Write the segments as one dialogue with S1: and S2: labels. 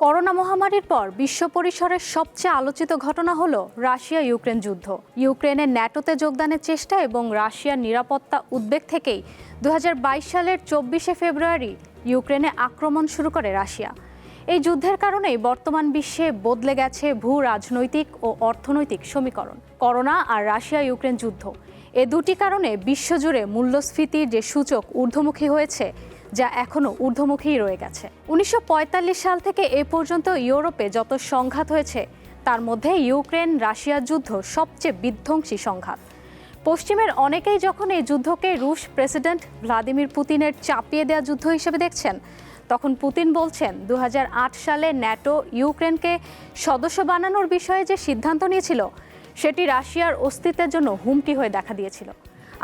S1: Corona মহামারীর পর বিশ্ব পরিসরের সবচেয়ে আলোচিত ঘটনা হলো রাশিয়া ইউক্রেন যুদ্ধ। ইউক্রেনের ন্যাটোতে যোগদানের চেষ্টা এবং রাশিয়ার নিরাপত্তা উদ্বেগ থেকেই 2022 সালের 24শে ফেব্রুয়ারি ইউক্রেনে আক্রমণ শুরু করে রাশিয়া। এই যুদ্ধের কারণেই বর্তমান বিশ্বে বদলে গেছে ভূ রাজনৈতিক ও অর্থনৈতিক সমীকরণ। করোনা আর রাশিয়া ইউক্রেন যুদ্ধ, এ দুটি কারণে বিশ্বজুড়ে মূল্যস্ফীতির যে সূচক ঊর্ধ্বমুখী হয়েছে, যা এখনও ঊর্ধ্বমুখীই রয়ে গেছে। 1945 সাল থেকে এ পর্যন্ত ইউরোপে যত সংঘাত হয়েছে, তার মধ্যে ইউক্রেন রাশিয়ার যুদ্ধ সবচেয়ে বিধ্বংসী সংঘাত। পশ্চিমের অনেকেই যখন এই যুদ্ধকে রুশ প্রেসিডেন্ট ভ্লাদিমির পুতিনের চাপিয়ে দেওয়া যুদ্ধ হিসেবে দেখছেন, তখন পুতিন বলছেন 2008 সালে ন্যাটো ইউক্রেনকে সদস্য বানানোর বিষয়ে যে সিদ্ধান্ত নিয়েছিল, সেটি রাশিয়ার অস্তিত্বের জন্য হুমকি হয়ে দেখা দিয়েছিল।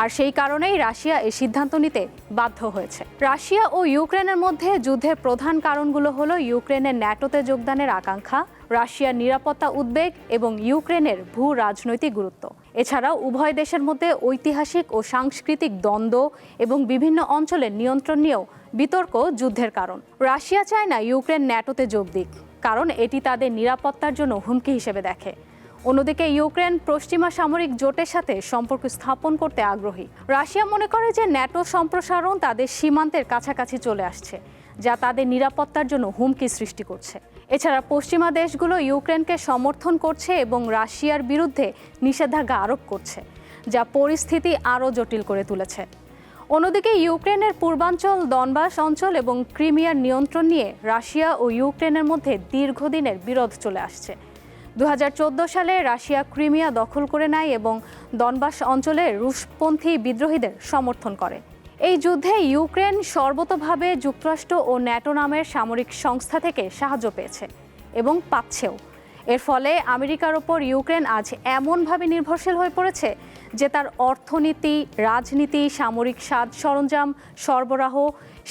S1: আর সেই কারণেই রাশিয়া এই সিদ্ধান্ত নিতে বাধ্য হয়েছে। রাশিয়া ও ইউক্রেনের মধ্যে যুদ্ধের প্রধান কারণগুলো হলো ইউক্রেনের ন্যাটোতে যোগদানের আকাঙ্ক্ষা, রাশিয়ার নিরাপত্তা উদ্বেগ এবং ইউক্রেনের ভূ রাজনৈতিক গুরুত্ব। এছাড়াও উভয় দেশের মধ্যে ঐতিহাসিক ও সাংস্কৃতিক দ্বন্দ্ব এবং বিভিন্ন অঞ্চলের নিয়ন্ত্রণ নিয়েও বিতর্ক যুদ্ধের কারণ। রাশিয়া চায় না ইউক্রেন ন্যাটোতে যোগ দিক, কারণ এটি তাদের নিরাপত্তার জন্য হুমকি হিসেবে দেখে। অন্যদিকে ইউক্রেন পশ্চিমা সামরিক জোটের সাথে সম্পর্ক স্থাপন করতে আগ্রহী। রাশিয়া মনে করে যে ন্যাটো সম্প্রসারণ তাদের সীমান্তের কাছাকাছি চলে আসছে, যা তাদের নিরাপত্তার জন্য হুমকি সৃষ্টি করছে। এছাড়া পশ্চিমা দেশগুলো ইউক্রেনকে সমর্থন করছে এবং রাশিয়ার বিরুদ্ধে নিষেধাজ্ঞা আরোপ করছে, যা পরিস্থিতি আরও জটিল করে তুলেছে। অন্যদিকে ইউক্রেনের পূর্বাঞ্চল দনবাস অঞ্চল এবং ক্রিমিয়ার নিয়ন্ত্রণ নিয়ে রাশিয়া ও ইউক্রেনের মধ্যে দীর্ঘদিনের বিরোধ চলে আসছে। 2014 সালে রাশিয়া ক্রিমিয়া দখল করে নেয় এবং দনবাস অঞ্চলে রুশপন্থী বিদ্রোহীদের সমর্থন করে। এই যুদ্ধে ইউক্রেন সর্বতোভাবে যুক্তরাষ্ট্র ও ন্যাটো নামের সামরিক সংস্থা থেকে সাহায্য পেয়েছে এবং পাচ্ছেও। এর ফলে আমেরিকার ওপর ইউক্রেন আজ এমনভাবে নির্ভরশীল হয়ে পড়েছে যে তার অর্থনীতি, রাজনীতি, সামরিক সাজ সরঞ্জাম সরবরাহ,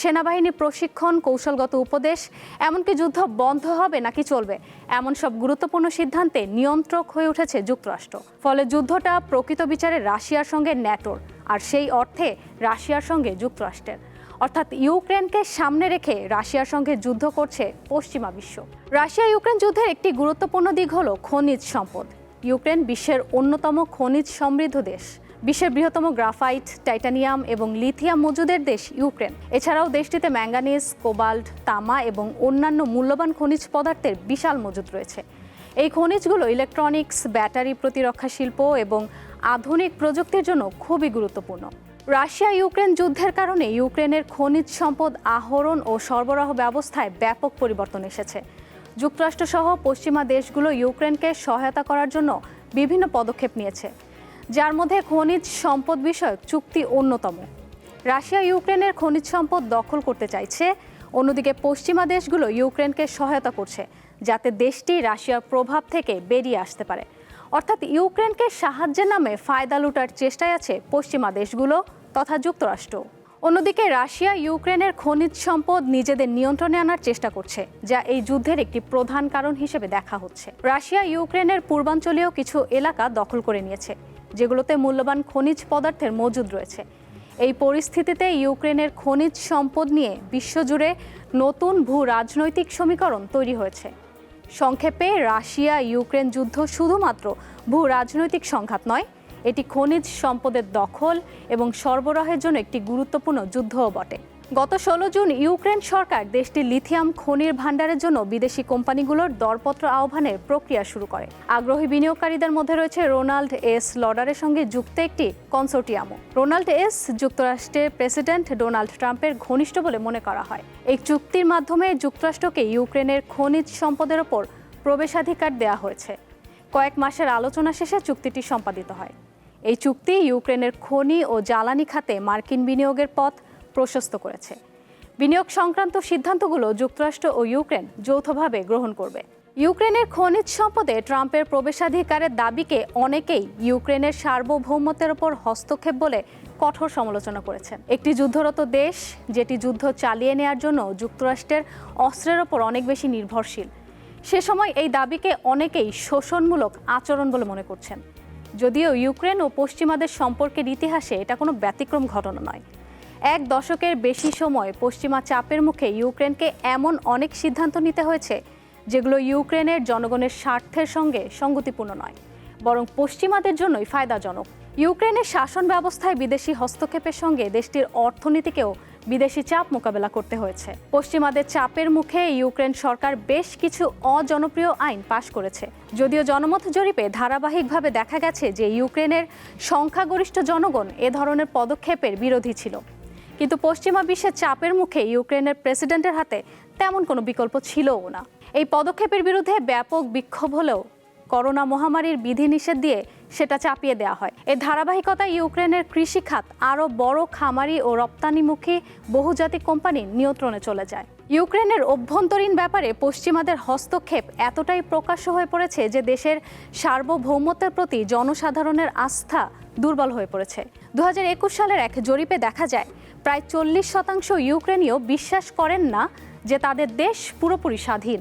S1: সেনাবাহিনী প্রশিক্ষণ, কৌশলগত উপদেশ, এমনকি যুদ্ধ বন্ধ হবে নাকি চলবে, এমন সব গুরুত্বপূর্ণ সিদ্ধান্তে নিয়ন্ত্রক হয়ে উঠেছে যুক্তরাষ্ট্র। ফলে যুদ্ধটা প্রকৃত বিচারে রাশিয়ার সঙ্গে ন্যাটোর, আর সেই অর্থে রাশিয়ার সঙ্গে যুক্তরাষ্ট্রের। অর্থাৎ ইউক্রেনকে সামনে রেখে রাশিয়ার সঙ্গে যুদ্ধ করছে পশ্চিমা বিশ্ব। রাশিয়া ইউক্রেন যুদ্ধের একটি গুরুত্বপূর্ণ দিক হলো খনিজ সম্পদ। ইউক্রেন বিশ্বের অন্যতম খনিজ সমৃদ্ধ দেশ। বিশ্বের বৃহত্তম গ্রাফাইট, টাইটানিয়াম এবং লিথিয়াম মজুদের দেশ ইউক্রেন। এছাড়াও দেশটিতে ম্যাঙ্গানিজ, কোবাল্ট, তামা এবং অন্যান্য মূল্যবান খনিজ পদার্থের বিশাল মজুদ রয়েছে। এই খনিজগুলো ইলেকট্রনিক্স, ব্যাটারি, প্রতিরক্ষা শিল্প এবং আধুনিক প্রযুক্তির জন্য খুবই গুরুত্বপূর্ণ। রাশিয়া ইউক্রেন যুদ্ধের কারণে ইউক্রেনের খনিজ সম্পদ আহরণ ও সরবরাহ ব্যবস্থায় ব্যাপক পরিবর্তন এসেছে। যুক্তরাষ্ট্রসহ পশ্চিমা দেশগুলো ইউক্রেনকে সহায়তা করার জন্য বিভিন্ন পদক্ষেপ নিয়েছে, যার মধ্যে খনিজ সম্পদ বিষয়ক চুক্তি অন্যতম। রাশিয়া ইউক্রেনের খনিজ সম্পদ দখল করতে চাইছে, অন্যদিকে পশ্চিমা দেশগুলো ইউক্রেনকে সহায়তা করছে যাতে দেশটি রাশিয়ার প্রভাব থেকে বেরিয়ে আসতে পারে। অর্থাৎ ইউক্রেনকে সাহায্যের নামে ফায়দা লুটার চেষ্টায় আছে পশ্চিমা দেশগুলো তথা যুক্তরাষ্ট্র। অন্যদিকে রাশিয়া ইউক্রেনের খনিজ সম্পদ নিজেদের নিয়ন্ত্রণে আনার চেষ্টা করছে, যা এই যুদ্ধের একটি প্রধান কারণ হিসেবে দেখা হচ্ছে। রাশিয়া ইউক্রেনের পূর্বাঞ্চলীয় কিছু এলাকা দখল করে নিয়েছে, যেগুলোতে মূল্যবান খনিজ পদার্থের মজুদ রয়েছে। এই পরিস্থিতিতে ইউক্রেনের খনিজ সম্পদ নিয়ে বিশ্বজুড়ে নতুন ভূ রাজনৈতিক সমীকরণ তৈরি হয়েছে। সংক্ষেপে, রাশিয়া ইউক্রেন যুদ্ধ শুধুমাত্র ভূ রাজনৈতিক সংঘাত নয়, এটি খনিজ সম্পদের দখল এবং সরবরাহের জন্য একটি গুরুত্বপূর্ণ যুদ্ধও বটে। গত 16 জুন ইউক্রেন সরকার দেশটির লিথিয়াম খনির ভাণ্ডারের জন্য বিদেশি কোম্পানিগুলোর দরপত্র আহ্বানের প্রক্রিয়া শুরু করে। আগ্রহী বিনিয়োগকারীদের মধ্যে রয়েছে রোনাল্ড এস লডারের সঙ্গে যুক্ত একটি কনসোর্টিয়ামও। রোনাল্ড এস যুক্তরাষ্ট্রের প্রেসিডেন্ট ডোনাল্ড ট্রাম্পের ঘনিষ্ঠ বলে মনে করা হয়। এই চুক্তির মাধ্যমে যুক্তরাষ্ট্রকে ইউক্রেনের খনিজ সম্পদের ওপর প্রবেশাধিকার দেওয়া হয়েছে। কয়েক মাসের আলোচনা শেষে চুক্তিটি সম্পাদিত হয়। এই চুক্তি ইউক্রেনের খনি ও জ্বালানি খাতে মার্কিন বিনিয়োগের পথ প্রশস্ত করেছে। বিনিয়োগ সংক্রান্ত সিদ্ধান্তগুলো যুক্তরাষ্ট্র ও ইউক্রেন যৌথভাবে গ্রহণ করবে। ইউক্রেনের খনিজ সম্পদে ট্রাম্পের প্রবেশাধিকারের দাবিকে অনেকেই ইউক্রেনের সার্বভৌমত্বের ওপর হস্তক্ষেপ বলে কঠোর সমালোচনা করেছেন। একটি যুদ্ধরত দেশ, যেটি যুদ্ধ চালিয়ে নেওয়ার জন্য যুক্তরাষ্ট্রের অস্ত্রের ওপর অনেক বেশি নির্ভরশীল, সে সময় এই দাবিকে অনেকেই শোষণমূলক আচরণ বলে মনে করছেন। যদিও ইউক্রেন ও পশ্চিমাদের সম্পর্কের ইতিহাসে এটা কোনো ব্যতিক্রম ঘটনা নয়। এক দশকের বেশি সময় পশ্চিমা চাপের মুখে ইউক্রেনকে এমন অনেক সিদ্ধান্ত নিতে হয়েছে যেগুলো ইউক্রেনের জনগণের স্বার্থের সঙ্গে সঙ্গতিপূর্ণ নয়, বরং পশ্চিমাদের জন্যই ফায়দাজনক। ইউক্রেনের শাসন ব্যবস্থায় বিদেশি হস্তক্ষেপের সঙ্গে দেশটির অর্থনীতিকেও বিদেশি চাপ মোকাবেলা করতে হয়েছে। পশ্চিমাদের চাপের মুখে ইউক্রেন সরকার বেশ কিছু অজনপ্রিয় আইন পাশ করেছে। যদিও জনমত জরিপে ধারাবাহিকভাবে দেখা গেছে যে ইউক্রেনের সংখ্যাগরিষ্ঠ জনগণ এ ধরনের পদক্ষেপের বিরোধী ছিল। কিন্তু পশ্চিমা বিশ্বের চাপের মুখে ইউক্রেনের প্রেসিডেন্টের হাতে তেমন কোনো বিকল্প ছিলও না। এই পদক্ষেপের বিরুদ্ধে ব্যাপক বিক্ষোভ হলেও করোনা মহামারীর বিধিনিষেধ দিয়ে সেটা চাপিয়ে দেওয়া হয়। এর ধারাবাহিকতায় ইউক্রেনের কৃষি খাত আরও বড় খামারি ও রপ্তানিমুখী বহুজাতিক কোম্পানির নিয়ন্ত্রণে চলে যায়। ইউক্রেনের অভ্যন্তরীণ ব্যাপারে পশ্চিমাদের হস্তক্ষেপ এতটাই প্রকাশ্য হয়ে পড়েছে যে দেশের সার্বভৌমত্বের প্রতি জনসাধারণের আস্থা দুর্বল হয়ে পড়েছে। 2021 সালের এক জরিপে দেখা যায় প্রায় 40% ইউক্রেনীয় বিশ্বাস করেন না যে তাদের দেশ পুরোপুরি স্বাধীন।